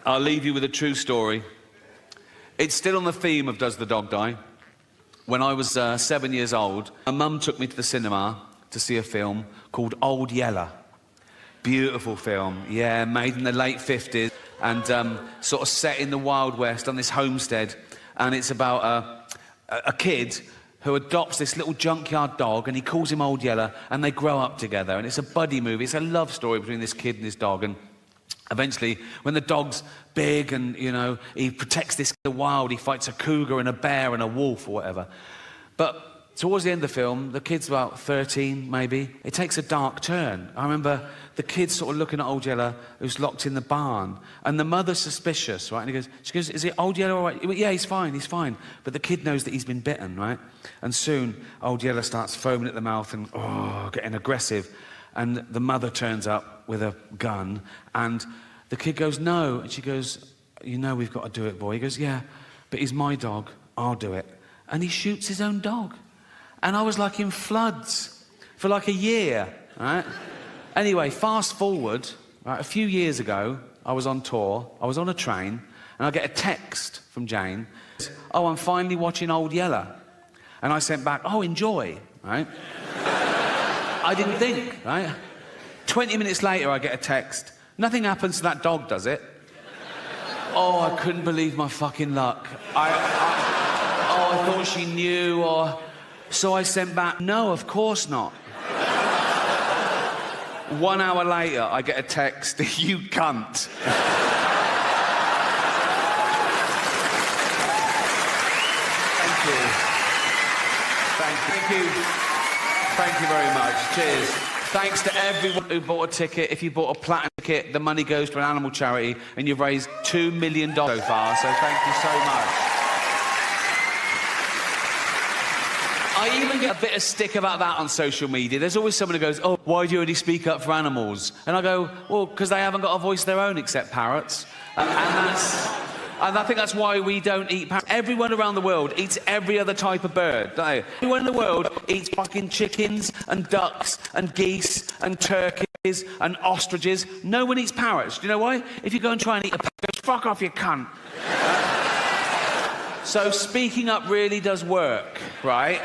I'll leave you with a true story. It's still on the theme of Does the Dog Die? When I was 7 years old, my mum took me to the cinema to see a film called Old Yeller. Beautiful film, yeah, made in the late 50s and sort of set in the Wild West on this homestead. And it's about a kid who adopts this little junkyard dog and he calls him Old Yeller and they grow up together. And it's a buddy movie, it's a love story between this kid and his dog. And eventually, when the dog's big and, you know, he protects this the wild, he fights a cougar and a bear and a wolf or whatever. But towards the end of the film, the kid's about 13, maybe. It takes a dark turn. I remember the kid sort of looking at Old Yeller, who's locked in the barn, and the mother's suspicious, right? And she goes, is it Old Yeller all right? He went, yeah, he's fine, he's fine. But the kid knows that he's been bitten, right? And soon, Old Yeller starts foaming at the mouth and, getting aggressive. And the mother turns up with a gun, and the kid goes, no. And she goes, you know we've got to do it, boy. He goes, yeah, but he's my dog, I'll do it. And he shoots his own dog. And I was like in floods for like a year, right? Anyway, fast forward, right, a few years ago, I was on tour, I was on a train, and I get a text from Jane. Oh, I'm finally watching Old Yeller. And I sent back, oh, enjoy, right? I didn't think, right? 20 minutes later, I get a text. Nothing happens to that dog, does it? Oh, I couldn't believe my fucking luck. I thought she knew, or... So I sent back, no, of course not. 1 hour later, I get a text, you cunt. Thank you. Thank you. Thank you very much. Cheers. Thanks to everyone who bought a ticket. If you bought a platinum ticket, the money goes to an animal charity, and you've raised $2 million so far, so thank you so much. I even get a bit of stick about that on social media. There's always someone who goes, oh, why do you only speak up for animals? And I go, well, because they haven't got a voice of their own except parrots. And I think that's why we don't eat parrots. Everyone around the world eats every other type of bird, don't they? Everyone in the world eats fucking chickens and ducks and geese and turkeys and ostriches. No one eats parrots. Do you know why? If you go and try and eat a parrot, fuck off, you cunt. So speaking up really does work, right?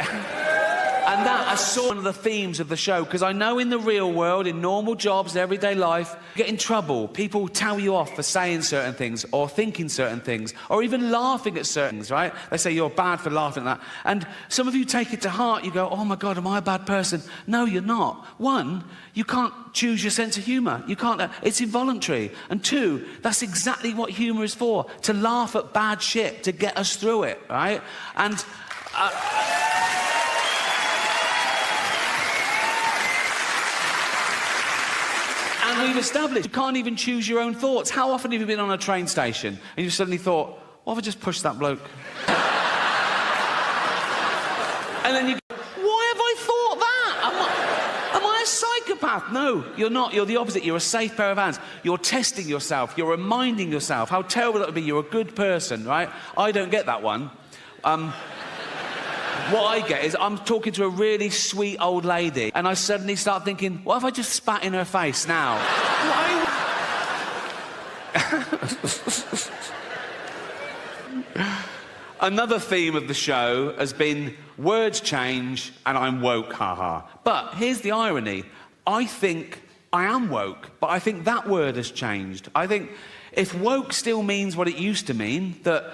And that is sort of the themes of the show, because I know in the real world, in normal jobs, everyday life, you get in trouble. People tell you off for saying certain things or thinking certain things or even laughing at certain things, right? They say you're bad for laughing at that. And some of you take it to heart. You go, oh my God, am I a bad person? No, you're not. One, you can't choose your sense of humour. You can't, it's involuntary. And two, that's exactly what humour is for, to laugh at bad shit, to get us through it, right? And... And we've established you can't even choose your own thoughts. How often have you been on a train station and you've suddenly thought, what if I just pushed that bloke? And then you go, why have I thought that? Am I a psychopath? No, you're not. You're the opposite. You're a safe pair of hands. You're testing yourself. You're reminding yourself how terrible that would be. You're a good person, right? I don't get that one. What I get is I'm talking to a really sweet old lady and I suddenly start thinking, what if I just spat in her face now? Another theme of the show has been words change and I'm woke, haha. But here's the irony. I think I am woke, but I think that word has changed. I think if woke still means what it used to mean, that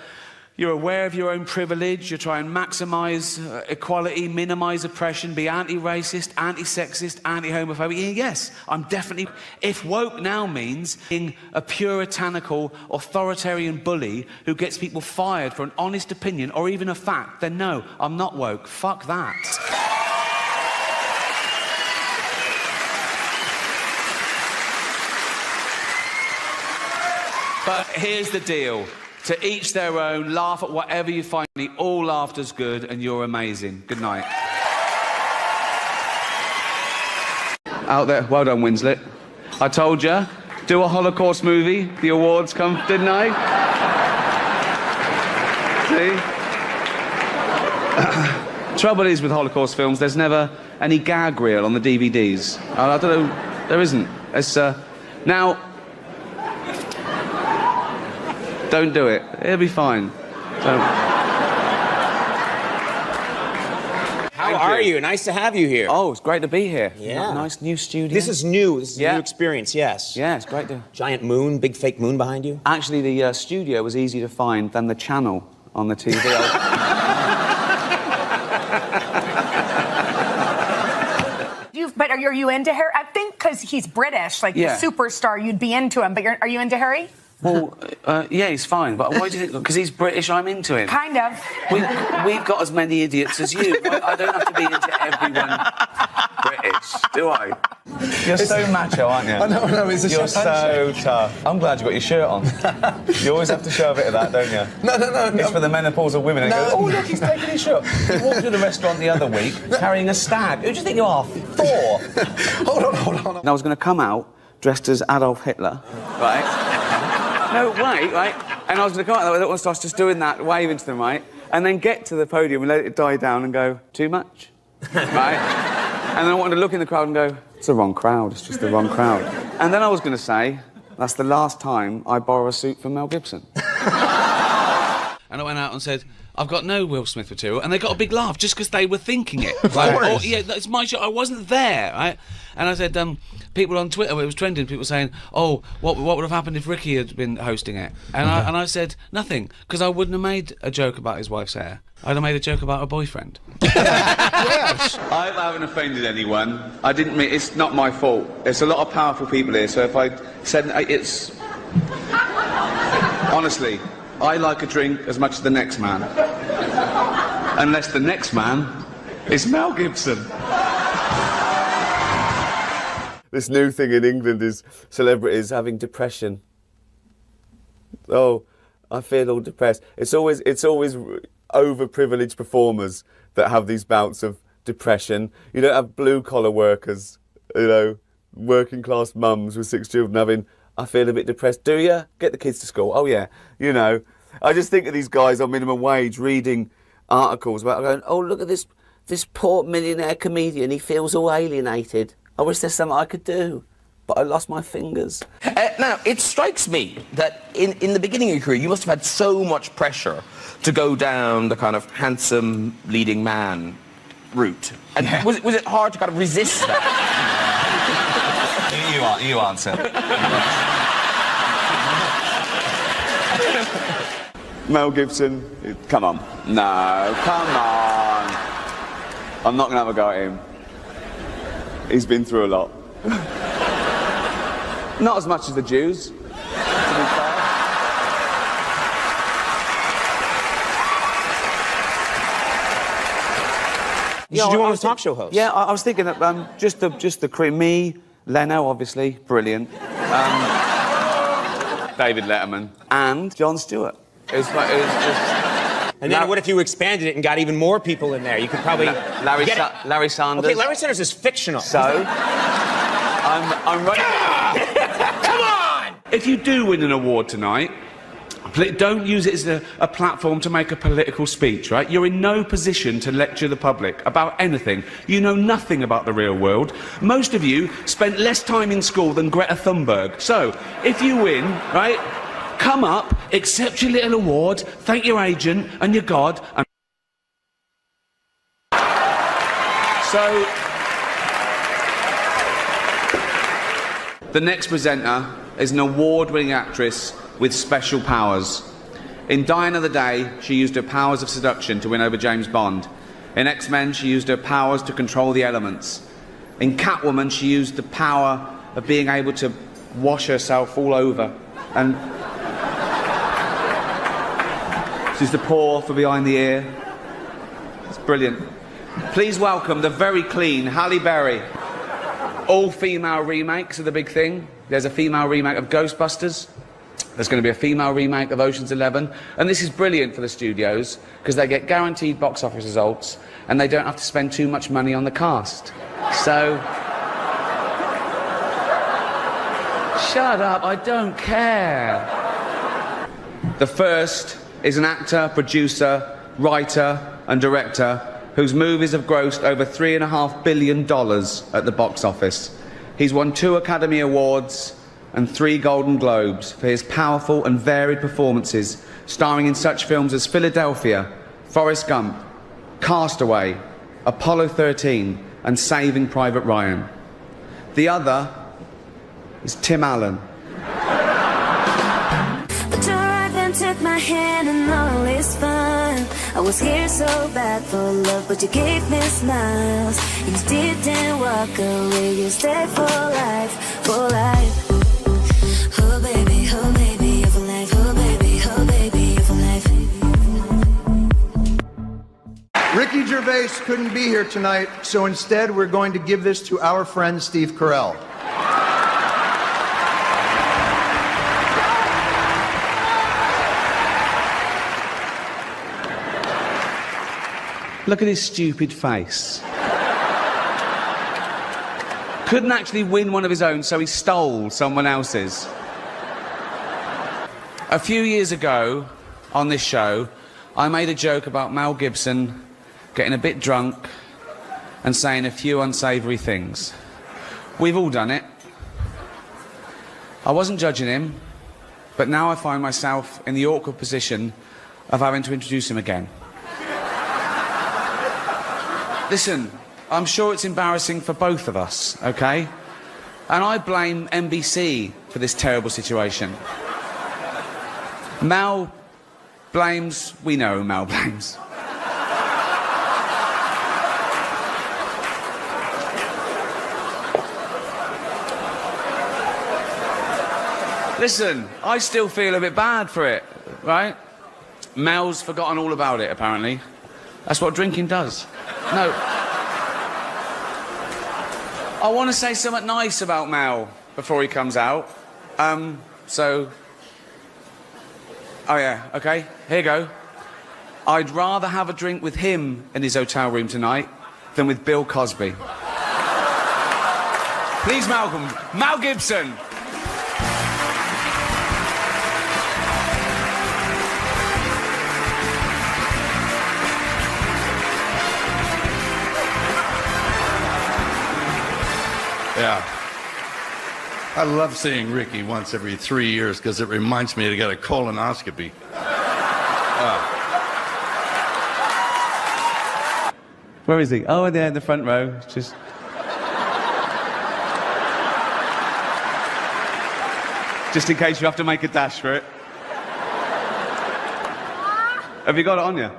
you're aware of your own privilege, you try and maximise equality, minimise oppression, be anti-racist, anti-sexist, anti-homophobic. Yes, I'm definitely... If woke now means being a puritanical, authoritarian bully who gets people fired for an honest opinion or even a fact, then no, I'm not woke. Fuck that. But here's the deal. To each their own, laugh at whatever you find. All laughter's good and you're amazing. Good night. Out there, well done, Winslet. I told you, do a Holocaust movie, the awards come, didn't I? See? Trouble is with Holocaust films, there's never any gag reel on the DVDs. I don't know, there isn't. It's, now... Don't do it. It'll be fine. Don't. How are you? Nice to have you here. Oh, it's great to be here. Yeah. Nice new studio. This is new. This is a new experience, yes. Yeah, it's great to... Giant moon, big fake moon behind you. Actually, the studio was easier to find than the channel on the TV. But are you into Harry? I think because he's British, like the superstar, you'd be into him. But are you into Harry? Well, yeah, he's fine. But why do you think? Because he's British, I'm into him. Kind of. We've got as many idiots as you. I don't have to be into everyone British, do I? You're so macho, aren't you? I know, it's a You're so tough. I'm glad you got your shirt on. You always have to show a bit of that, don't you? No. It's for the menopausal women. And No. go, oh, look, he's taking his shirt. He walked to the restaurant the other week carrying a stag. Who do you think you are? Thor. Hold on. And I was going to come out dressed as Adolf Hitler, right? No, wait, right? And I was going to come out, I was just doing that, waving to them, right? And then get to the podium and let it die down and go, too much, right? And then I wanted to look in the crowd and go, it's the wrong crowd, it's just the wrong crowd. And then I was going to say, that's the last time I borrow a suit from Mel Gibson. And I went out and said, I've got no Will Smith material, and they got a big laugh just because they were thinking it. Like, oh, yeah, that's my show. I wasn't there, right? And I said, people on Twitter, it was trending, people saying, oh, what would have happened if Ricky had been hosting it? And I said, nothing, because I wouldn't have made a joke about his wife's hair. I'd have made a joke about her boyfriend. Yes. I haven't offended anyone. I didn't mean, it's not my fault. There's a lot of powerful people here, so if I said, it's... Honestly, I like a drink as much as the next man. Unless the next man is Mel Gibson. This new thing in England is celebrities having depression. Oh, I feel all depressed. It's always overprivileged performers that have these bouts of depression. You don't have blue-collar workers, you know, working-class mums with 6 children having, I feel a bit depressed. Do you? Get the kids to school. Oh, yeah. You know, I just think of these guys on minimum wage reading articles about going, oh, look at this poor millionaire comedian. He feels all alienated. I wish there's something I could do, but I lost my fingers. Now, it strikes me that in the beginning of your career, you must have had so much pressure to go down the kind of handsome leading man route. And was it hard to kind of resist that? You answer. Mel Gibson, come on. No, come on. I'm not going to have a go at him. He's been through a lot. Not as much as the Jews, to be fair. You should do one with talk show hosts. Yeah, I was thinking that just the crew. Me, Leno, obviously, brilliant. David Letterman and Jon Stewart. It was just... And then what if you expanded it and got even more people in there? You could probably Larry Sanders. Okay, Larry Sanders is fictional. So I'm ready. Come on! If you do win an award tonight, don't use it as a platform to make a political speech, right? You're in no position to lecture the public about anything. You know nothing about the real world. Most of you spent less time in school than Greta Thunberg. So, if you win, right, come up, accept your little award, thank your agent and your God, and... So... The next presenter is an award-winning actress with special powers. In Die Another Day, she used her powers of seduction to win over James Bond. In X-Men, she used her powers to control the elements. In Catwoman, she used the power of being able to wash herself all over. And she's the paw for behind the ear. It's brilliant. Please welcome the very clean Halle Berry. All female remakes are the big thing. There's a female remake of Ghostbusters. There's going to be a female remake of Ocean's 11. And this is brilliant for the studios because they get guaranteed box office results and they don't have to spend too much money on the cast. So... Shut up, I don't care. The first is an actor, producer, writer and director whose movies have grossed over $3.5 billion at the box office. He's won 2 Academy Awards and 3 Golden Globes for his powerful and varied performances, starring in such films as Philadelphia, Forrest Gump, Castaway, Apollo 13, and Saving Private Ryan. The other is Tim Allen. But you're right, then took my hand and all is fine. I was here so bad for love, but you gave me smiles. You didn't walk away, you stayed for life, for life. Oh baby, you're for life. Oh baby, you're for life. Ricky Gervais couldn't be here tonight, so instead we're going to give this to our friend Steve Carell. Look at his stupid face. Couldn't actually win one of his own, so he stole someone else's. A few years ago, on this show, I made a joke about Mel Gibson getting a bit drunk and saying a few unsavoury things. We've all done it. I wasn't judging him, but now I find myself in the awkward position of having to introduce him again. Listen, I'm sure it's embarrassing for both of us, okay? And I blame NBC for this terrible situation. Mel blames... We know who Mel blames. Listen, I still feel a bit bad for it, right? Mel's forgotten all about it, apparently. That's what drinking does. No. I want to say something nice about Mel before he comes out. Oh yeah, okay, here you go. I'd rather have a drink with him in his hotel room tonight than with Bill Cosby. Please, Malcolm. Mel Gibson. Yeah. I love seeing Ricky once every 3 years because it reminds me to get a colonoscopy. Where is he? Oh, there in the front row. Just in case you have to make a dash for it. Have you got it on you?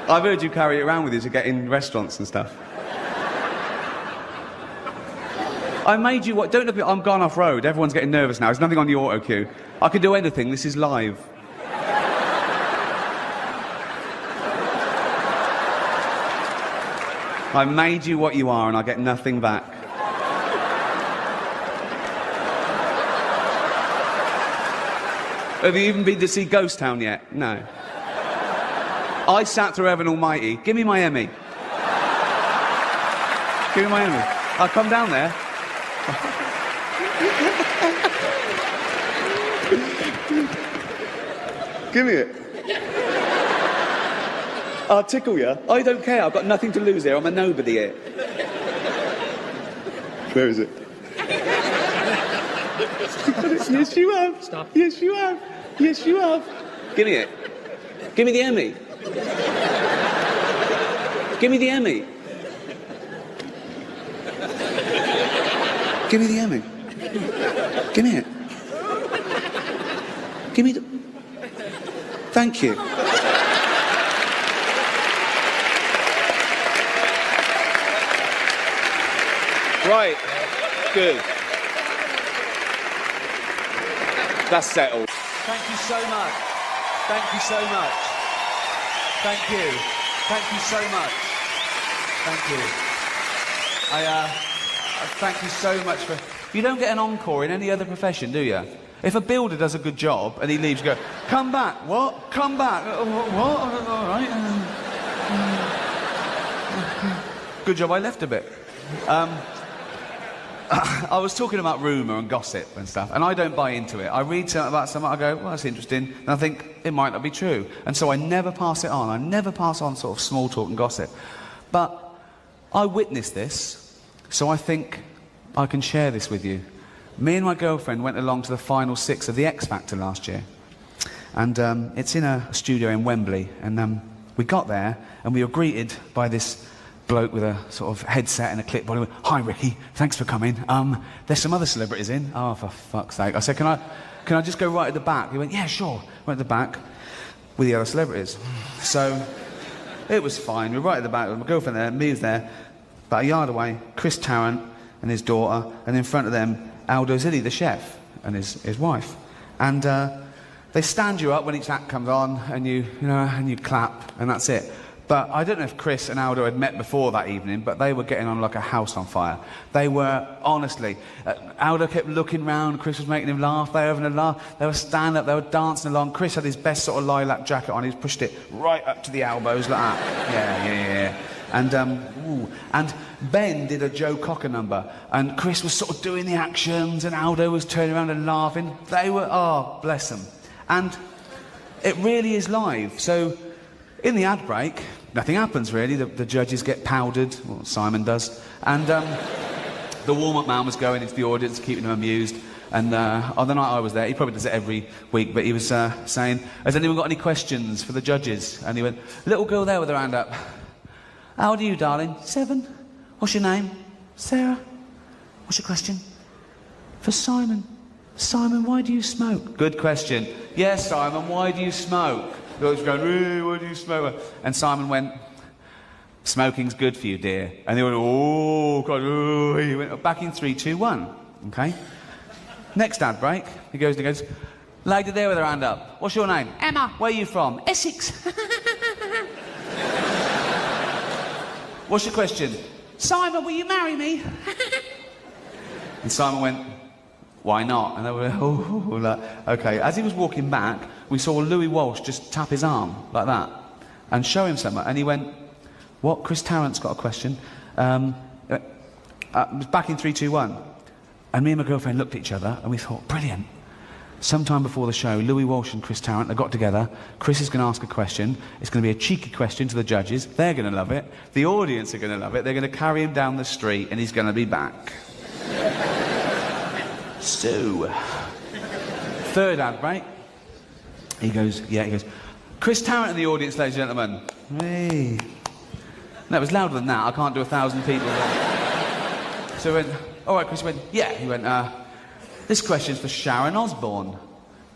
I've heard you carry it around with you to get in restaurants and stuff. I made you what? Don't look at me. I'm gone off road. Everyone's getting nervous now. There's nothing on the auto cue. I could do anything. This is live. I made you what you are, and I get nothing back. Have you even been to see Ghost Town yet? No. I sat through Heaven Almighty. Give me my Emmy. Give me my Emmy. I'll come down there. Give me it. I'll tickle you. I don't care. I've got nothing to lose here. I'm a nobody here. Where is it? Yes, you have. Stop. Yes, you have. Yes, you have. Give me it. Give me the Emmy. Give me the Emmy. Give me the Emmy. Give me it. Give me the... Thank you. Right. Good. That's settled. Thank you so much. Thank you so much. Thank you. Thank you so much. Thank you. Thank you so much for... You don't get an encore in any other profession, do you? If a builder does a good job and he leaves, you go, come back. What? Come back. What? All right. Good job I left a bit. I was talking about rumour and gossip and stuff, and I don't buy into it. I read something about something, I go, well, that's interesting, and I think it might not be true. And so I never pass it on. I never pass on sort of small talk and gossip. But I witnessed this, so I think I can share this with you. Me and my girlfriend went along to the final 6 of the X Factor last year. And it's in a studio in Wembley. And we got there and we were greeted by this bloke with a sort of headset and a clipboard. He went, "Hi, Ricky, thanks for coming. There's some other celebrities in." Oh, for fuck's sake. I said, can I just go right at the back? He went, "Yeah, sure." Went at the back with the other celebrities. So it was fine. We were right at the back with my girlfriend there, me was there. About a yard away, Chris Tarrant and his daughter, and in front of them, Aldo Zilli, the chef, and his wife. And they stand you up when each act comes on, and you clap, and that's it. But I don't know if Chris and Aldo had met before that evening, but they were getting on like a house on fire. They were, honestly, Aldo kept looking round, Chris was making him laugh, they were having a laugh, they were standing up, they were dancing along. Chris had his best sort of lilac jacket on, he's pushed it right up to the elbows like that. Yeah. And Ben did a Joe Cocker number, and Chris was sort of doing the actions, and Aldo was turning around and laughing. They were, oh, bless them. And it really is live, so in the ad break, nothing happens really. The judges get powdered, well, Simon does, and the warm-up man was going into the audience, keeping them amused. And on the night I was there, he probably does it every week, but he was saying, "Has anyone got any questions for the judges?" And he went, "Little girl there with her hand up. How old are you, darling?" 7. What's your name? Sarah. What's your question? For Simon. Simon, why do you smoke? Good question. Yes, Simon, why do you smoke? The was going, "Really, why do you smoke?" And Simon went, "Smoking's good for you, dear." And they went, "Oh, God." Oh. He went, "Back in 3, 2, 1. Okay? Next ad break, he goes, "Lady there with her hand up. What's your name?" "Emma." "Where are you from?" "Essex." "What's your question?" "Simon, will you marry me?" And Simon went, "Why not?" And they were, like, okay. As he was walking back, we saw Louis Walsh just tap his arm like that and show him something. And he went, "What? Chris Tarrant's got a question." Back in 3, 2, 1. And me and my girlfriend looked at each other and we thought, brilliant. Sometime before the show, Louis Walsh and Chris Tarrant, they got together. Chris is going to ask a question. It's going to be a cheeky question to the judges. They're going to love it. The audience are going to love it. They're going to carry him down the street and he's going to be back. So, third ad break. He goes, "Chris Tarrant in the audience, ladies and gentlemen." Hey. No, it was louder than that. I can't do 1,000 people. So he went, "All right, Chris." He went, "Yeah." He went, "This question's for Sharon Osbourne.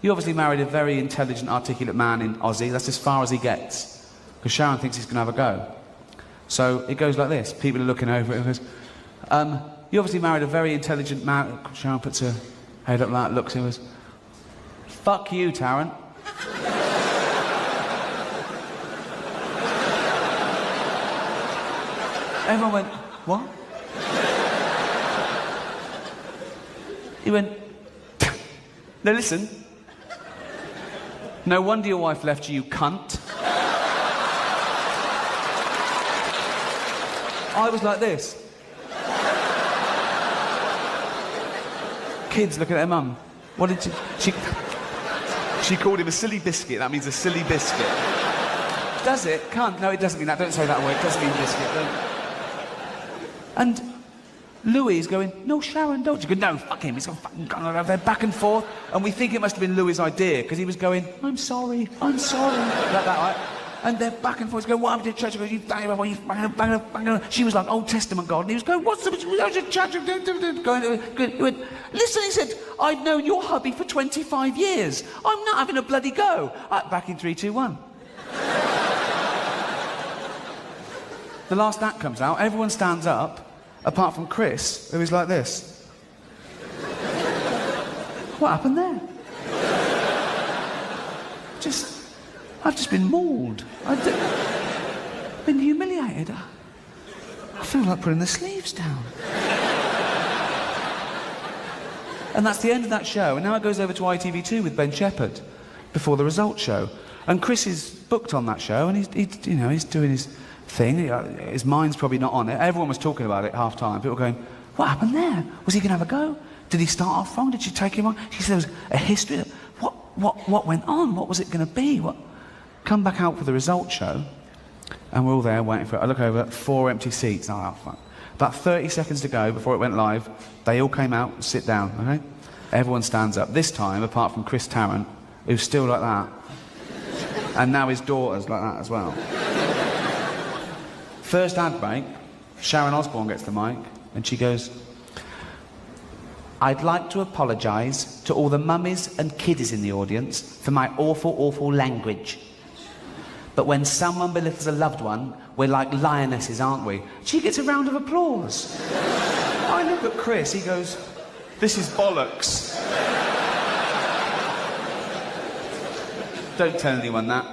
You obviously married a very intelligent, articulate man in Aussie. That's as far as he gets. Because Sharon thinks he's going to have a go." So it goes like this. People are looking over it and goes, "You obviously married a very intelligent man." Sharon puts her head up like that, looks at him and goes, "Fuck you, Tarrant." Everyone went, "What?" He went, "No, listen. No wonder your wife left you, cunt." I was like this. Kids looking at their mum. What did she called him a silly biscuit. That means a silly biscuit. Does it? Cunt. No, it doesn't mean that. Don't say that word. It doesn't mean biscuit. And Louis is going, "No, Sharon, don't." She goes, "No, fuck him. He's going to they're back and forth." And we think it must have been Louis' idea, because he was going, I'm sorry. Like that, right? And they're back and forth. He's going, "What happened to church?" He goes, "You bang her. She was like, "Old Testament God." And he was going, "What's the church?" He went, "Listen," he said, "I've known your hubby for 25 years. I'm not having a bloody go." Back in 3, 2, 1. The last act comes out, everyone stands up, apart from Chris, who is like this. What happened there? I've just been mauled. I've been humiliated. I feel like putting the sleeves down. And that's the end of that show. And now it goes over to ITV2 with Ben Shepherd before the results show. And Chris is booked on that show, and he's doing his thing. His mind's probably not on it. Everyone was talking about it half time. People going, "What happened there? Was he going to have a go? Did he start off wrong? Did she take him on?" She said there was a history. What went on? What was it going to be? Come back out for the results show, and we're all there waiting for it. I look over, 4 empty seats. Oh, fuck. About 30 seconds to go before it went live, they all came out and sit down, okay? Everyone stands up. This time, apart from Chris Tarrant, who's still like that. And now his daughter's like that as well. First ad break, Sharon Osbourne gets the mic, and she goes, I'd like to apologise to all the mummies and kiddies in the audience for my awful, awful language. But when someone belittles a loved one, we're like lionesses, aren't we? She gets a round of applause. I look at Chris, he goes, this is bollocks. Don't tell anyone that.